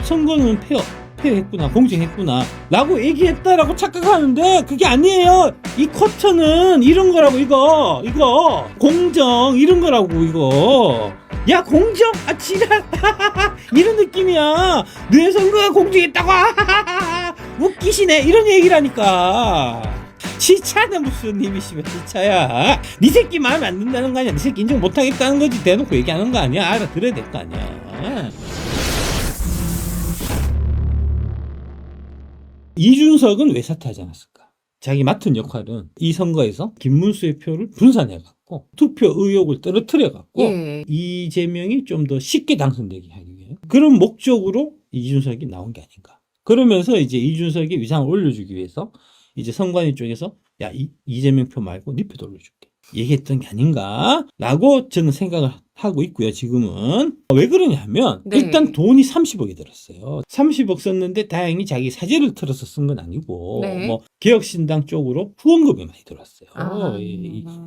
선거는 페어했구나, 공정했구나 라고 얘기했다라고 착각하는데 그게 아니에요. 이 쿼터는 이런 거라고. 이거 공정 이런 거라고. 이거 야 공정? 아 지랄 이런 느낌이야. 내 선거가 공정했다고 웃기시네 이런 얘기라니까. 지차는 무슨 님이 씨발 지차야. 네 새끼 마음에 안 든다는 거 아니야. 네 새끼 인정 못하겠다는 거지. 대놓고 얘기하는 거 아니야. 알아들어야 될 거 아니야. 이준석은 왜 사퇴하지 않았을까? 자기 맡은 역할은 이 선거에서 김문수의 표를 분산해갖고 투표 의혹을 떨어뜨려갖고 예. 이재명이 좀 더 쉽게 당선되게 하기 위해 그런 목적으로 이준석이 나온 게 아닌가. 그러면서 이제 이준석의 위상을 올려주기 위해서 이제 선관위 쪽에서 야 이재명 표 말고 네 표도 올려줄게 얘기했던 게 아닌가라고 저는 생각을 하고 있고요. 지금은 왜 그러냐면 네. 일단 돈이 30억이 들었어요. 30억 썼는데 다행히 자기 사재를 틀어서 쓴 건 아니고 네. 뭐 개혁신당 쪽으로 후원금이 많이 들어왔어요. 아.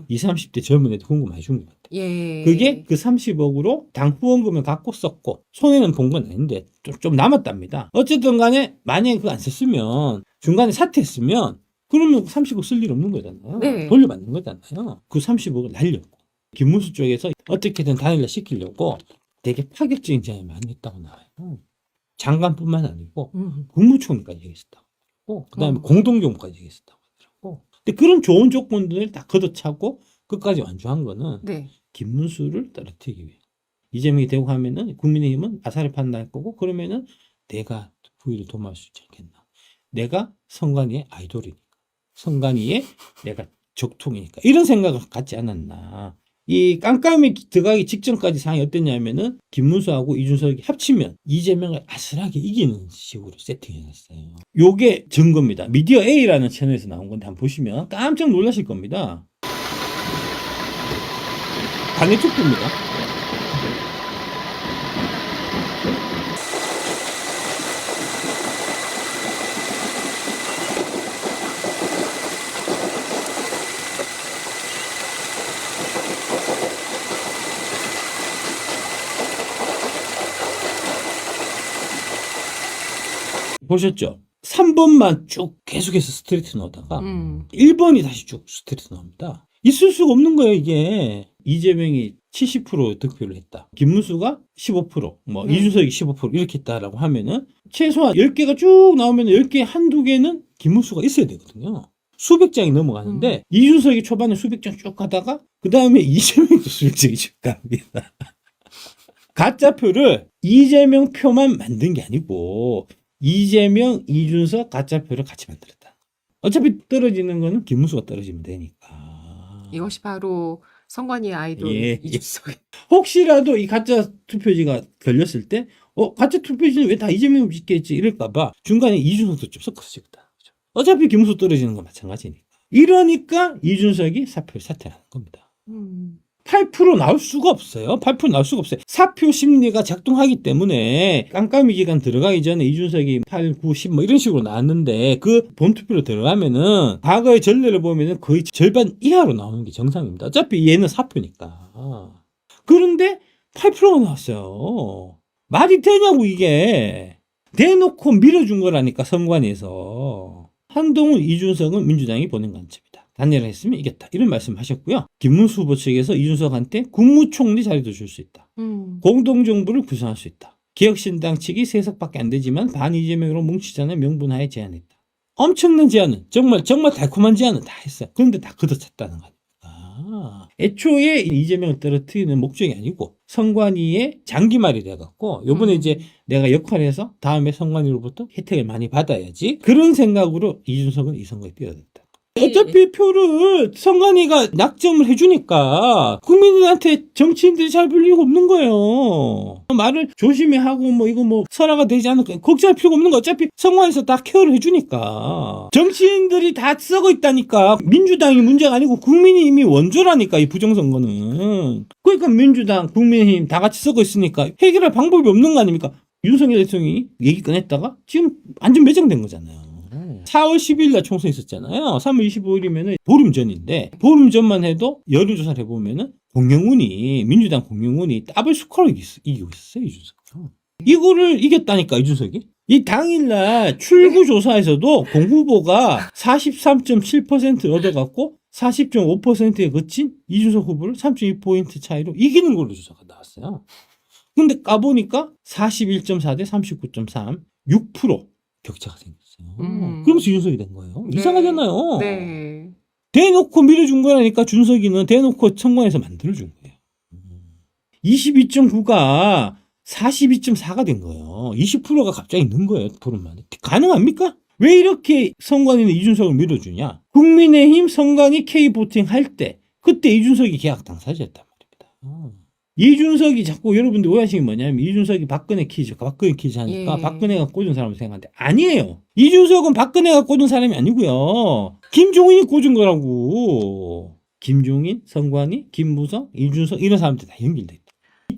20, 30대 젊은 애들 후원금 많이 준 것 같아요. 예. 그게 그 30억으로 당 후원금을 갖고 썼고 손해는 본 건 아닌데 좀 남았답니다. 어쨌든 간에 만약에 그거 안 썼으면 중간에 사퇴했으면 그러면 30억 쓸 일 없는 거잖아요. 네. 돌려받는 거잖아요. 그 30억을 날렸고 김문수 쪽에서 어떻게든 단일화 시키려고 되게 파격적인 제안을 많이 했다고 나와요. 장관뿐만 아니고 국무총리까지 얘기했다고. 그 다음에 공동정부까지 얘기했다고 하더라고. 근데 그런 좋은 조건들을 다 걷어차고 끝까지 완주한 거는 네. 김문수를 떨어뜨리기 위해. 이재명이 되고 하면은 국민의힘은 아사리 판단할 거고 그러면은 내가 부위를 도모할 수 있지 않겠나. 내가 선관위의 아이돌이니까. 선관위에 내가 적통이니까. 이런 생각을 갖지 않았나. 이 깜깜이 들어가기 직전까지 상황이 어땠냐면은 김문수하고 이준석이 합치면 이재명을 아슬하게 이기는 식으로 세팅해놨어요. 요게 증거입니다. 미디어 A라는 채널에서 나온 건데 한번 보시면 깜짝 놀라실 겁니다. 당일 투표입니다. 보셨죠? 3번만 쭉 계속해서 스트레이트 넣다가 1번이 다시 쭉 스트레이트 나옵니다. 있을 수가 없는 거예요, 이게. 이재명이 70% 득표를 했다. 김문수가 15%, 이준석이 15% 이렇게 했다라고 하면은 최소한 10개가 쭉 나오면 10개 한두 개는 김문수가 있어야 되거든요. 수백 장이 넘어가는데 이준석이 초반에 수백 장 쭉 가다가 그 다음에 이재명도 수백 장이 쭉 갑니다. 가짜표를 이재명 표만 만든 게 아니고 이재명, 이준석 가짜표를 같이 만들었다. 어차피 떨어지는 거는 김문수가 떨어지면 되니까. 이것이 바로 선관위의 아이돌 예. 이준석. 혹시라도 이 가짜 투표지가 걸렸을 때 가짜 투표지는 왜 다 이재명 짓겠지 이럴까봐 중간에 이준석도 좀 섞어서 찍었다. 어차피 김문수 떨어지는 건 마찬가지니까. 이러니까 이준석이 사표를 사퇴하는 겁니다. 8% 나올 수가 없어요. 8% 나올 수가 없어요. 사표 심리가 작동하기 때문에 깜깜이 기간 들어가기 전에 이준석이 8, 9, 10 이런 식으로 나왔는데 그 본투표로 들어가면은 과거의 전례를 보면은 거의 절반 이하로 나오는 게 정상입니다. 어차피 얘는 사표니까. 그런데 8%가 나왔어요. 말이 되냐고 이게. 대놓고 밀어준 거라니까 선관위에서. 한동훈, 이준석은 민주당이 보낸 간첩이다. 단일화 했으면 이겼다. 이런 말씀 하셨고요. 김문수 후보 측에서 이준석한테 국무총리 자리도 줄 수 있다. 공동정부를 구성할 수 있다. 개혁신당 측이 3석밖에 안 되지만 반이재명으로 뭉치자는 명분하에 제안했다. 엄청난 제안은 정말 달콤한 제안은 다 했어요. 그런데 다 걷어찼다는 거니까. 애초에 이재명을 떨어뜨리는 목적이 아니고 선관위의 장기말이 돼갖고 요번에 이제 내가 역할을 해서 다음에 선관위로부터 혜택을 많이 받아야지 그런 생각으로 이준석은 이 선거에 뛰어들었다. 어차피 표를 선관위가 낙점을 해주니까 국민들한테 정치인들이 잘 볼 이유가 없는 거예요. 말을 조심히 하고 이거 설화가 되지 않을까 걱정할 필요가 없는 거. 어차피 선관위에서 다 케어를 해주니까. 정치인들이 다 썩어 있다니까. 민주당이 문제가 아니고 국민의힘이 원조라니까 이 부정선거는. 그러니까 민주당, 국민의힘 다 같이 썩어 있으니까 해결할 방법이 없는 거 아닙니까? 윤석열 대통령이 얘기 꺼냈다가 지금 완전 매장된 거잖아요. 4월 10일 날 총선 있었잖아요. 3월 25일이면은 보름 전인데 보름 전만 해도 여론조사를 해보면은 민주당 공영훈이 더블 스코어로 이기고 있었어요. 이준석. 이거를 이겼다니까 이준석이. 이 당일날 출구조사에서도 공 후보가 43.7% 얻어갖고 40.5%에 그친 이준석 후보를 3.2포인트 차이로 이기는 걸로 조사가 나왔어요. 근데 까보니까 41.4 대 39.3, 6% 격차가 생겼어요. 그러면서 이준석이 된 거예요. 네. 이상하잖아요. 네. 대놓고 밀어준 거라니까 준석이는 대놓고 선관에서 만들어준 거예요. 22.9가 42.4가 된 거예요. 20%가 갑자기 는 거예요. 보름 만에. 가능합니까? 왜 이렇게 선관위는 이준석을 밀어주냐? 국민의힘 선관위 K보팅 할 때 그때 이준석이 계약 당사자였단 말입니다. 이준석이 자꾸 여러분들 오해하시는 게 뭐냐면 이준석이 박근혜 퀴즈 하니까 예. 박근혜가 꽂은 사람을 생각하는데 아니에요. 이준석은 박근혜가 꽂은 사람이 아니고요. 김종인이 꽂은 거라고. 김종인, 선관위, 김무성, 이준석 이런 사람들 다 연결돼 있다.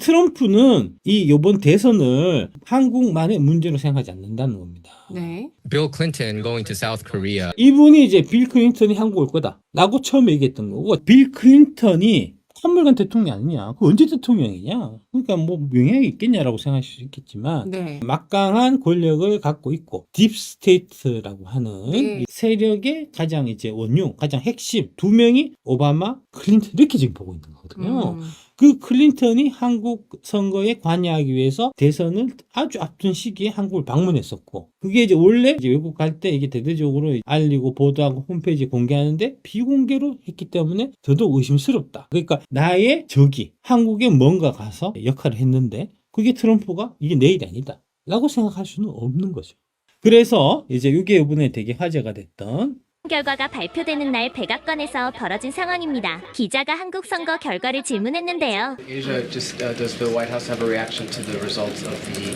트럼프는 이번 대선을 한국만의 문제로 생각하지 않는다는 겁니다. 네. Bill Clinton going to South Korea. 이분이 이제 빌 클린턴이 한국 올 거다라고 처음에 얘기했던 거고 빌 클린턴이 한물간 대통령 아니냐? 그 언제 대통령이냐? 그러니까 뭐 영향이 있겠냐라고 생각할 수 있겠지만 네. 막강한 권력을 갖고 있고 딥스테이트라고 하는 네. 이 세력의 가장 이제 원흉, 가장 핵심 두 명이 오바마, 클린턴 이렇게 지금 보고 있는 거거든요. 그 클린턴이 한국 선거에 관여하기 위해서 대선을 아주 앞둔 시기에 한국을 방문했었고, 그게 이제 원래 이제 외국 갈 때 이게 대대적으로 알리고 보도하고 홈페이지에 공개하는데 비공개로 했기 때문에 더더욱 의심스럽다. 그러니까 나의 적이 한국에 뭔가 가서 역할을 했는데 그게 트럼프가 이게 내 일이 아니다 라고 생각할 수는 없는 거죠. 그래서 이제 이게 이번에 되게 화제가 됐던 결과가 발표되는 날 백악관에서 벌어진 상황입니다. 기자가 한국 선거 결과를 질문했는데요. Asia, just does the White House have a reaction to the results of the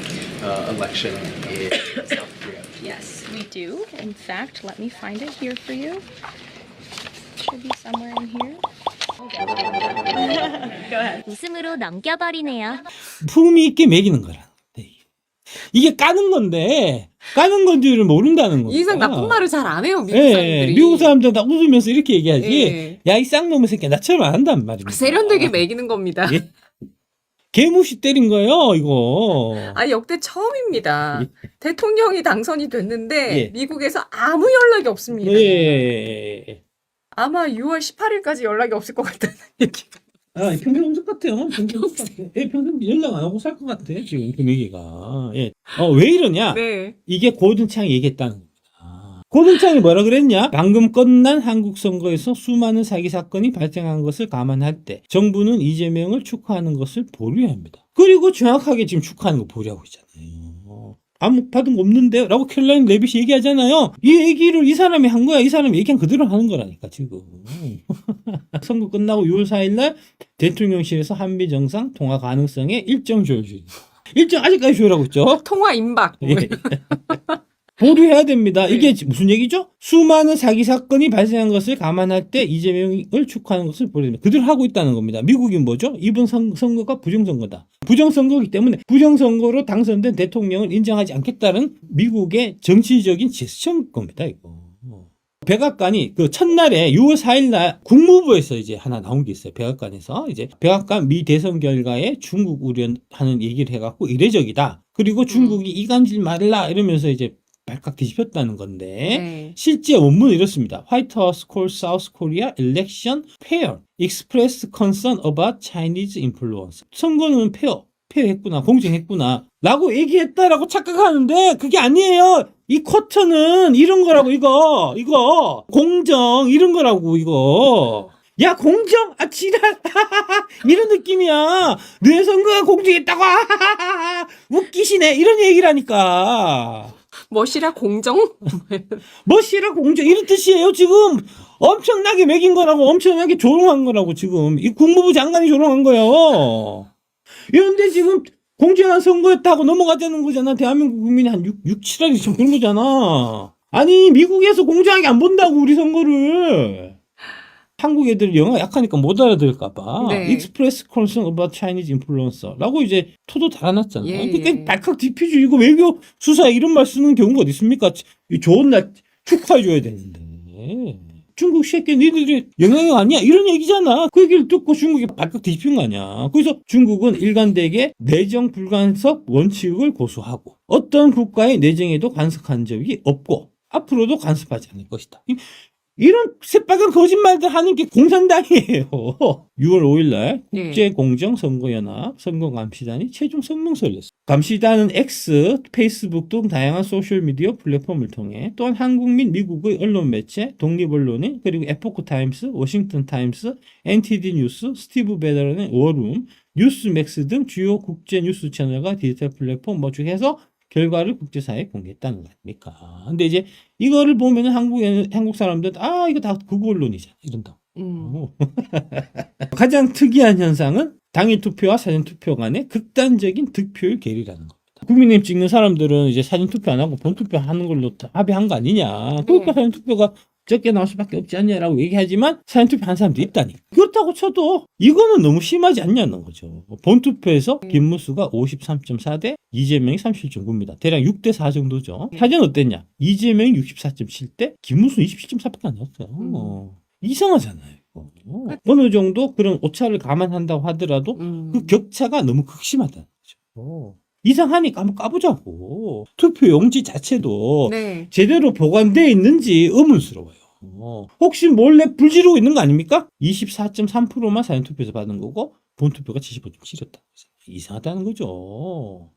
election in South Korea? Yes, we do. In fact, let me find it here for you. Should be somewhere in here. 웃음으로 넘겨버리네요. 품위 있게 매기는 거라. 이게 까는 건데 까는 건지를 모른다는 거예요. 이상 나쁜 말을 잘 안 해요, 미국 예, 사람들이. 미국 사람들 다 웃으면서 이렇게 얘기하지. 예. 야, 이 쌍놈의 새끼 나처럼 안 한단 말입니다. 세련되게 매기는 겁니다. 예. 개무시 때린 거예요, 이거. 아, 역대 처음입니다. 예. 대통령이 당선이 됐는데 예. 미국에서 아무 연락이 없습니다. 예. 아마 6월 18일까지 연락이 없을 것 같다는 얘기가. 아, 평생 없을 것 같아요. 평생 없을 것 같아. 예, 평생 연락 안 하고 살 것 같아, 지금 분위기가. 예. 왜 이러냐? 네. 이게 고든창이 얘기했다는 겁니다. 고든창이 뭐라 그랬냐? 방금 끝난 한국 선거에서 수많은 사기 사건이 발생한 것을 감안할 때 정부는 이재명을 축하하는 것을 보류해야 합니다. 그리고 정확하게 지금 축하하는 거 보류하고 있잖아요. 아무 받은 거 없는데요? 라고 캘라인 레빗이 얘기하잖아요. 이 얘기를 이 사람이 한 거야. 이 사람이 얘기한 그대로 하는 거라니까 지금. 선거 끝나고 6월 4일 날 대통령실에서 한미 정상 통화 가능성에 일정 조율 중입니다. 일정 아직까지 조율하고 있죠. 통화 임박. 예. 보류해야 됩니다. 이게 무슨 얘기죠? 수많은 사기 사건이 발생한 것을 감안할 때 이재명을 축하하는 것을 보류합니다. 그대로 하고 있다는 겁니다. 미국이 뭐죠? 이번 선거가 부정선거다. 부정선거이기 때문에 부정선거로 당선된 대통령을 인정하지 않겠다는 미국의 정치적인 제스처인 겁니다. 이거. 백악관이 그 첫날에 6월 4일 날 국무부에서 이제 하나 나온 게 있어요. 백악관에서 이제 백악관 미 대선 결과에 중국 우려하는 얘기를 해갖고 이례적이다. 그리고 중국이 이간질 말라 이러면서 이제 발칵 뒤집혔다는 건데 네. 실제 원문은 이렇습니다. White House calls South Korea election fair, expressed concern about Chinese influence. 선거는 페어했구나, 공정했구나 라고 얘기했다라고 착각하는데 그게 아니에요. 이 쿼터는 이런 거라고 이거 공정 이런 거라고 이거. 야 공정? 아 지랄 이런 느낌이야. 내 선거가 공정했다고 웃기시네 이런 얘기라니까. 멋이라 공정? 멋이라 공정 이런 뜻이에요. 지금 엄청나게 매긴 거라고 엄청나게 조롱한 거라고 지금 이 국무부 장관이 조롱한 거예요. 이런데 지금 공정한 선거였다고 넘어가자는 거잖아. 대한민국 국민이 한 6, 7알이 지금 그런 거잖아. 아니 미국에서 공정하게 안 본다고 우리 선거를. 한국 애들 영어 약하니까 못 알아들을까봐 네. Express concern about Chinese influencer라고 이제 토도 달아놨잖아요. 예, 근데 예. 발칵 뒤피지 이거 외교 수사에 이런 말 쓰는 경우가 어디 있습니까? 이 좋은 날 축하해줘야 되는데 중국 새끼 니들이 영향력 아니야 이런 얘기잖아. 그 얘기를 듣고 중국이 발칵 뒤집힌 거 아니야. 그래서 중국은 일관되게 내정 불간섭 원칙을 고수하고 어떤 국가의 내정에도 간섭한 적이 없고 앞으로도 간섭하지 않을 것이다. 이런 새빨간 거짓말들 하는 게 공산당이에요. 6월 5일 날 네. 국제공정선거연합 선거감시단이 최종 성명서를 냈습니다. 감시단은 X, 페이스북 등 다양한 소셜미디어 플랫폼을 통해 또한 한국 및 미국의 언론 매체, 독립언론인, 그리고 에포크 타임스, 워싱턴 타임스, NTD 뉴스, 스티브 베더런의 워룸, 뉴스맥스 등 주요 국제 뉴스 채널과 디지털 플랫폼 뭐 중에서 결과를 국제사회에 공개했다는 거 아닙니까? 근데 이제 이거를 보면은 한국 사람들 이거 다 극우 언론이잖아 이런다. 가장 특이한 현상은 당일 투표와 사전 투표 간의 극단적인 득표율 괴리라는 겁니다. 국민의힘 찍는 사람들은 이제 사전 투표 안 하고 본 투표 하는 걸로 합의한 거 아니냐. 그러니까 사전 투표가 적게 나올 수밖에 없지 않냐라고 얘기하지만 사전 투표 한 사람도 있다니. 그렇다고 쳐도 이거는 너무 심하지 않냐는 거죠. 본투표에서 김문수가 53.4대 이재명이 37.9입니다. 대략 6대 4 정도죠. 사전 어땠냐? 이재명이 64.7대 김문수 27.4밖에 안 나왔어요. 이상하잖아요. 어느 정도 그런 오차를 감안한다고 하더라도 그 격차가 너무 극심하다는 거죠. 이상하니까 한번 까보자고. 투표 용지 자체도 네. 제대로 보관되어 있는지 의문스러워요. 혹시 몰래 불 지르고 있는 거 아닙니까? 24.3%만 사전투표에서 받은 거고 본투표가 75.7이었다. 이상하다는 거죠.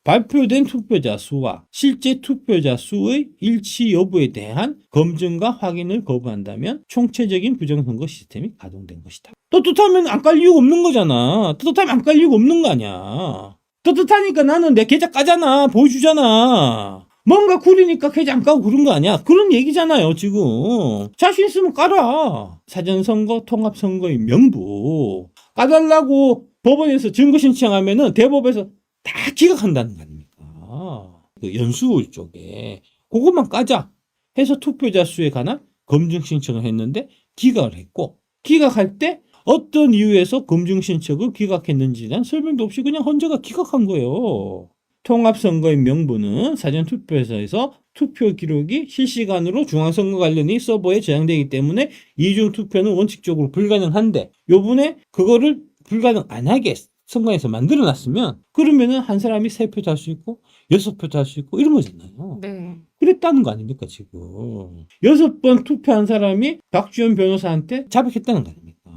발표된 투표자 수와 실제 투표자 수의 일치 여부에 대한 검증과 확인을 거부한다면 총체적인 부정선거 시스템이 가동된 것이다. 떳떳하면 안 깔 이유가 없는 거잖아. 떳떳하면 안 깔 이유가 없는 거 아니야. 떳떳하니까 나는 내 계좌 까잖아. 보여주잖아. 뭔가 구리니까 계좌 안 까고 그런 거 아니야. 그런 얘기잖아요 지금. 자신 있으면 깔아. 사전선거 통합선거의 명부 까달라고 법원에서 증거 신청하면은 대법에서 다 기각한다는 거 아닙니까? 그 연수울 쪽에 그것만 까자 해서 투표자 수에 관한 검증 신청을 했는데 기각을 했고, 기각할 때 어떤 이유에서 검증 신청을 기각했는지에 대한 설명도 없이 그냥 헌재가 기각한 거예요. 통합선거의 명부는 사전투표소에서 투표 기록이 실시간으로 중앙선거관련이 서버에 저장되기 때문에 이중투표는 원칙적으로 불가능한데 요번에 그거를 불가능 안 하게 선관위에서 만들어놨으면 그러면은 한 사람이 3표도 할 수 있고 6표도 할 수 있고 이런 거잖아요. 네. 그랬다는 거 아닙니까 지금. 6번 투표한 사람이 박주현 변호사한테 자백했다는 거 아닙니까.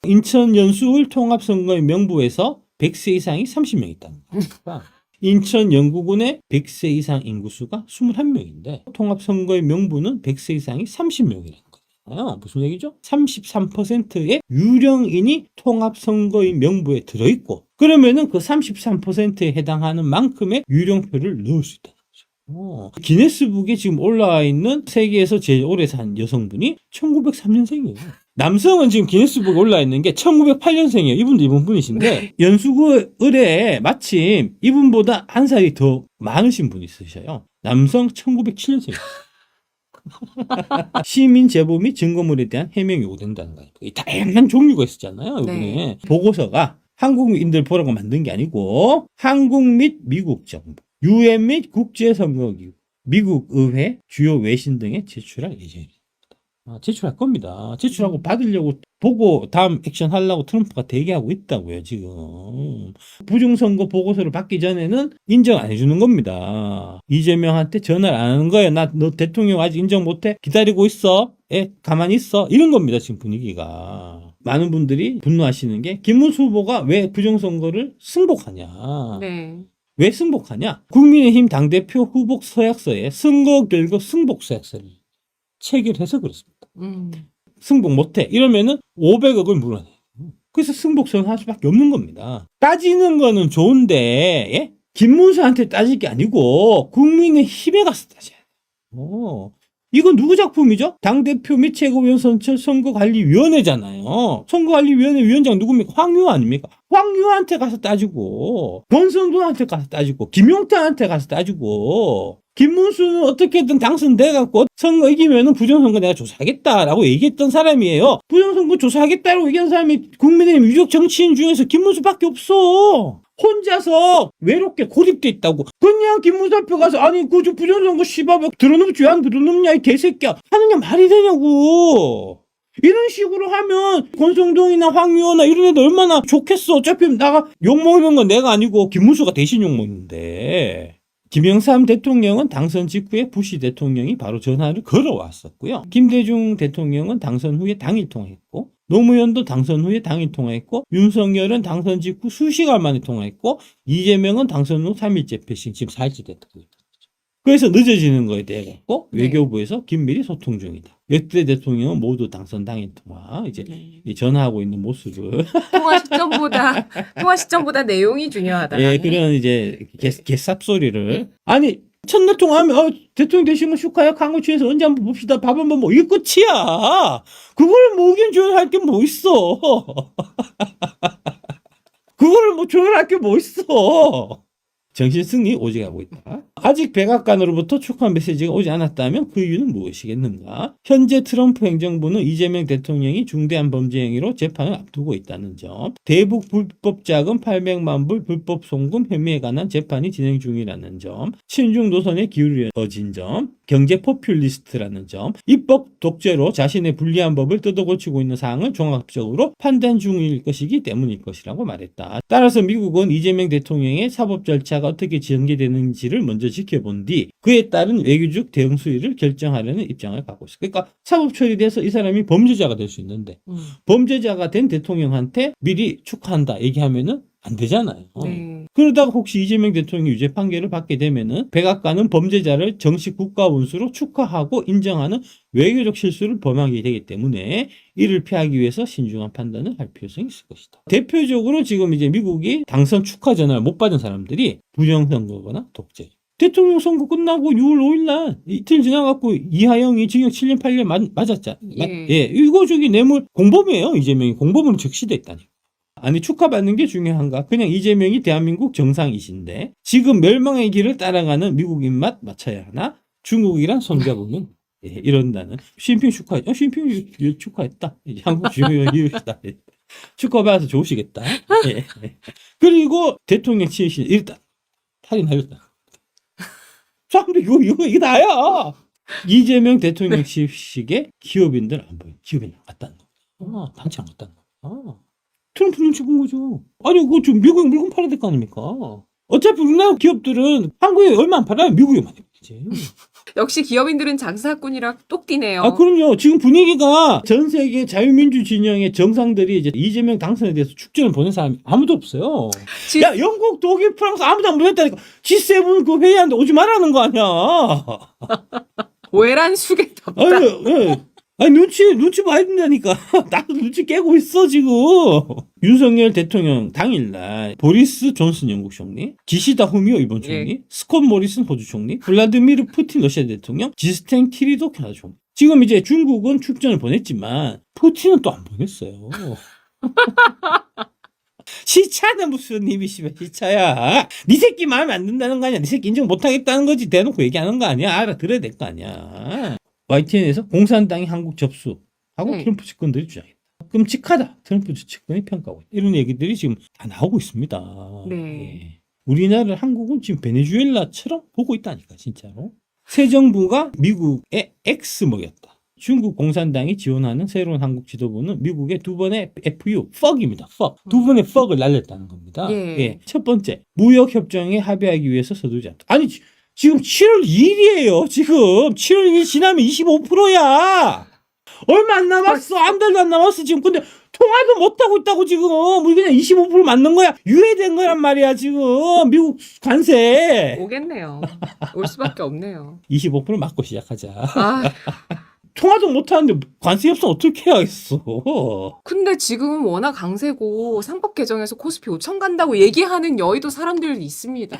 인천 연수울 통합선거의 명부에서 100세 이상이 30명 있다는 거니까 인천 영구군의 100세 이상 인구수가 21명인데 통합선거의 명부는 100세 이상이 30명이라는 거잖아요. 무슨 얘기죠? 33%의 유령인이 통합선거의 명부에 들어있고 그러면은 그 33%에 해당하는 만큼의 유령표를 넣을 수 있다는 거죠. 기네스북에 지금 올라와 있는 세계에서 제일 오래 산 여성분이 1903년생이에요. 남성은 지금 기네스북에 올라 있는 게 1908년생이에요. 이분도 이분 분이신데 연수구 을에 마침 이분보다 한 살이 더 많으신 분이 있으셔요. 남성 1907년생이에요. 시민 제보 및 증거물에 대한 해명이 요구된다는 거예요. 다양한 종류가 있었잖아요. 이번에 네. 보고서가 한국인들 보라고 만든 게 아니고 한국 및 미국 정부, UN 및 국제선거기구, 미국 의회, 주요 외신 등에 제출할 예정입니다. 제출할 겁니다. 제출하고 받으려고 보고 다음 액션 하려고 트럼프가 대기하고 있다고요, 지금. 부정선거 보고서를 받기 전에는 인정 안 해주는 겁니다. 이재명한테 전화를 안 하는 거예요. 너 대통령 아직 인정 못해? 기다리고 있어. 가만히 있어. 이런 겁니다, 지금 분위기가. 많은 분들이 분노하시는 게 김문수 후보가 왜 부정선거를 승복하냐. 네. 왜 승복하냐? 국민의힘 당대표 후보 서약서에 선거 결과 승복 서약서를 체결해서 그렇습니다. 승복 못해. 이러면은 500억을 물어내요. 그래서 승복선 할 수밖에 없는 겁니다. 따지는 거는 좋은데, 예? 김문수한테 따질 게 아니고, 국민의힘에 가서 따져야 돼요. 이건 누구 작품이죠? 당대표 및 최고위원 선출 선거관리위원회잖아요. 선거관리위원회 위원장 누굽니까? 황교안 아닙니까? 황교안한테 가서 따지고, 권성동한테 가서 따지고, 김용태한테 가서 따지고, 김문수는 어떻게든 당선돼갖고 선거 이기면은 부정선거 내가 조사하겠다라고 얘기했던 사람이에요. 부정선거 조사하겠다라고 얘기한 사람이 국민의힘 유력 정치인 중에서 김문수밖에 없어. 혼자서 외롭게 고립돼 있다고. 그냥 김문수 앞에 가서 아니 그 부정선거 씨발 왜 들어놓지 안 들어놓냐 이 개새끼야 하는 게 말이 되냐고. 이런 식으로 하면 권성동이나 황교안이나 이런 애들 얼마나 좋겠어. 어차피 나가 욕먹는 건 내가 아니고 김문수가 대신 욕먹는데. 김영삼 대통령은 당선 직후에 부시 대통령이 바로 전화를 걸어왔었고요. 김대중 대통령은 당선 후에 당일 통화했고, 노무현도 당선 후에 당일 통화했고, 윤석열은 당선 직후 수시간 만에 통화했고, 이재명은 당선 후 3일째 패싱, 지금 4일째 됐다. 그래서 늦어지는 거에 대해 갖고 외교부에서 긴밀히 소통 중이다. 역대 대통령은 모두 당선 당일 통화, 이제 전화하고 있는 모습을. 통화 시점보다 내용이 중요하다. 예, 그런 이제 개쌉소리를. 아니, 첫날 통화하면, 대통령 되신 거 축하해. 강호추에서 언제 한번 봅시다. 밥 한번 먹, 이게 끝이야. 그걸 뭐 의견 조율할 게 뭐 있어. 그거를 뭐 조율할 게 뭐 있어. 정신승리 오직하고 있다. 아직 백악관으로부터 축하 메시지가 오지 않았다면 그 이유는 무엇이겠는가? 현재 트럼프 행정부는 이재명 대통령이 중대한 범죄 행위로 재판을 앞두고 있다는 점, 대북 불법 자금 800만 불 불법 송금 혐의에 관한 재판이 진행 중이라는 점, 친중 노선에 기울어진 점, 경제 포퓰리스트라는 점, 입법 독재로 자신의 불리한 법을 뜯어고치고 있는 사항을 종합적으로 판단 중일 것이기 때문일 것이라고 말했다. 따라서 미국은 이재명 대통령의 사법 절차가 어떻게 전개되는지를 먼저 지켜본 뒤 그에 따른 외교적 대응 수위를 결정하려는 입장을 갖고 있어. 그러니까 사법 처리돼서 이 사람이 범죄자가 될 수 있는데 범죄자가 된 대통령한테 미리 축하한다 얘기하면은 안 되잖아요. 네. 그러다가 혹시 이재명 대통령이 유죄 판결을 받게 되면은 백악관은 범죄자를 정식 국가 원수로 축하하고 인정하는 외교적 실수를 범하게 되기 때문에 이를 피하기 위해서 신중한 판단을 할 필요성이 있을 것이다. 대표적으로 지금 이제 미국이 당선 축하 전화를 못 받은 사람들이 부정선거거나 독재. 대통령 선거 끝나고 6월 5일 날 이틀 지나갖고 이하영이 징역 7년 8년 맞았잖아. 예. 이거 저기 뇌물 공범이에요. 이재명이 공범으로 적시됐다니까. 아니 축하받는 게 중요한가? 그냥 이재명이 대한민국 정상이신데 지금 멸망의 길을 따라가는 미국 입맛 맞춰야 하나? 중국이란 손잡으면 이런다는. 시진핑 축하해. 시진핑 축하했다. 이제 한국 주요 이웃이다. 축하받아서 좋으시겠다. 예. 그리고 대통령 치으신 일단 탈인하였다. 사람들 이게 다야. 이재명 대통령 취임식에 기업인들 안 보여. 기업인 나갔다는 거. 단체 안 갔다는 거. 트럼프 눈치 본 거죠. 아니, 그거 좀 미국에 물건 팔아야 될 거 아닙니까? 어차피 우리나라 기업들은 한국에 얼마 안 팔아요. 미국에 많이 팔지. 역시 기업인들은 장사꾼이라 똑띠네요. 아, 그럼요. 지금 분위기가 전 세계 자유민주 진영의 정상들이 이제 이재명 당선에 대해서 축전을 보낸 사람이 아무도 없어요. 야, 영국, 독일, 프랑스 아무도 안 보냈다니까. G7 그 회의하는데 오지 말라는 거 아니야. 외란 수계 덥다. 아니, 눈치 봐야 된다니까. 나도 눈치 깨고 있어, 지금. 윤석열 대통령 당일날, 보리스 존슨 영국 총리, 기시다 후미오 일본 총리, 스콧 모리슨 호주 총리, 블라디미르 푸틴 러시아 대통령, 지스탱 키리도 캐나다 총리. 지금 이제 중국은 축전을 보냈지만, 푸틴은 또 안 보냈어요. 시차는 무슨 입이 시차야. 네 새끼 마음에 안 든다는 거 아니야. 네 새끼 인정 못하겠다는 거지. 대놓고 얘기하는 거 아니야. 알아들어야 될 거 아니야. YTN에서 공산당이 한국 접수하고 트럼프 측근들이 주장했다. 끔찍하다. 트럼프 측근이 평가하고 있다. 이런 얘기들이 지금 다 나오고 있습니다. 네. 예. 우리나라 한국은 지금 베네수엘라처럼 보고 있다니까 진짜로. 새 정부가 미국의 X먹였다. 중국 공산당이 지원하는 새로운 한국 지도부는 미국의 두 번의 FU, fuck입니다. fuck. 두 번의 fuck을 날렸다는 겁니다. 예. 첫 번째, 무역협정에 합의하기 위해서 서두르지 않다. 아니, 지금 7월 2일이에요. 지금 7월 2일 지나면 25%야. 얼마 안 남았어. 한 달도 안 남았어. 지금 근데 통화도 못 하고 있다고 지금. 우리 그냥 25% 맞는 거야. 유예된 거란 말이야 지금. 미국 관세. 오겠네요. 올 수밖에 없네요. 25% 맞고 시작하자. 아, 통화도 못 하는데 관세 협상 어떻게 하겠어. 근데 지금은 워낙 강세고 상법 개정에서 코스피 5천 간다고 얘기하는 여의도 사람들이 있습니다.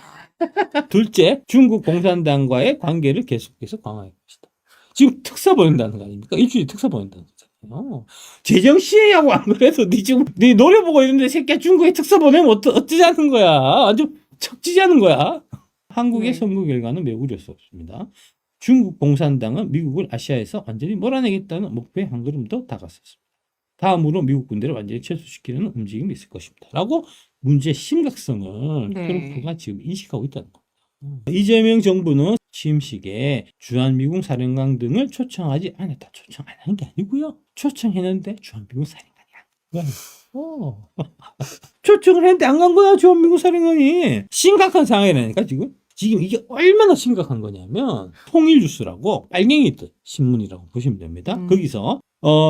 둘째, 중국 공산당과의 관계를 계속해서 강화할 것이다. 지금 특사 보낸다는 거 아닙니까? 일주일에 특사 보낸다는 거잖아요. 제정신이냐고 안 그래도 네 지금 네 노래 보고 있는데 새끼야 중국에 특사 보내면 어쩌자는 거야. 완전 척지자는 거야. 한국의 선거 결과는 매우 우려할 수 없습니다. 중국 공산당은 미국을 아시아에서 완전히 몰아내겠다는 목표에 한 걸음 더 다가섰습니다. 다음으로 미국 군대를 완전히 철수시키려는 움직임이 있을 것입니다. 라고 문제의 심각성을 네. 트럼프가 지금 인식하고 있다는 겁니다. 이재명 정부는 취임식에 주한미군 사령관 등을 초청하지 않았다. 초청 안 한 게 아니고요. 초청했는데 주한미군 사령관이 안 간 거예요. 초청을 했는데 안 간 거야, 주한미군 사령관이. 심각한 상황이라니까, 지금. 지금 이게 얼마나 심각한 거냐면 통일뉴스라고 빨갱이 뜻 신문이라고 보시면 됩니다. 거기서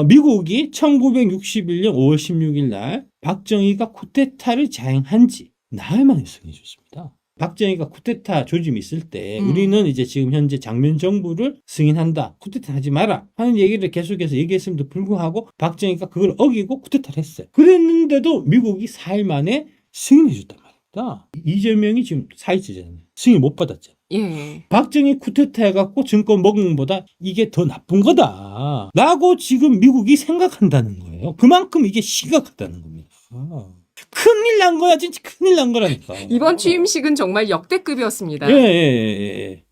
미국이 1961년 5월 16일 날 박정희가 쿠데타를 자행한 지 나흘 만에 승인해 줬습니다. 박정희가 쿠데타 조짐이 있을 때 우리는 이제 지금 현재 장면 정부를 승인한다. 쿠데타 하지 마라. 하는 얘기를 계속해서 얘기했음에도 불구하고 박정희가 그걸 어기고 쿠데타를 했어요. 그랬는데도 미국이 4일 만에 승인해 줬단 말입니다. 이재명이 지금 사회주의잖아요. 승인 못 받았잖아요. 예. 박정희 쿠데타 해갖고 정권 먹은 것보다 이게 더 나쁜 거다. 라고 지금 미국이 생각한다는 거예요. 그만큼 이게 심각하다는 겁니다. 큰일 난 거야. 진짜 큰일 난 거라니까. 이번 취임식은 정말 역대급이었습니다. 예.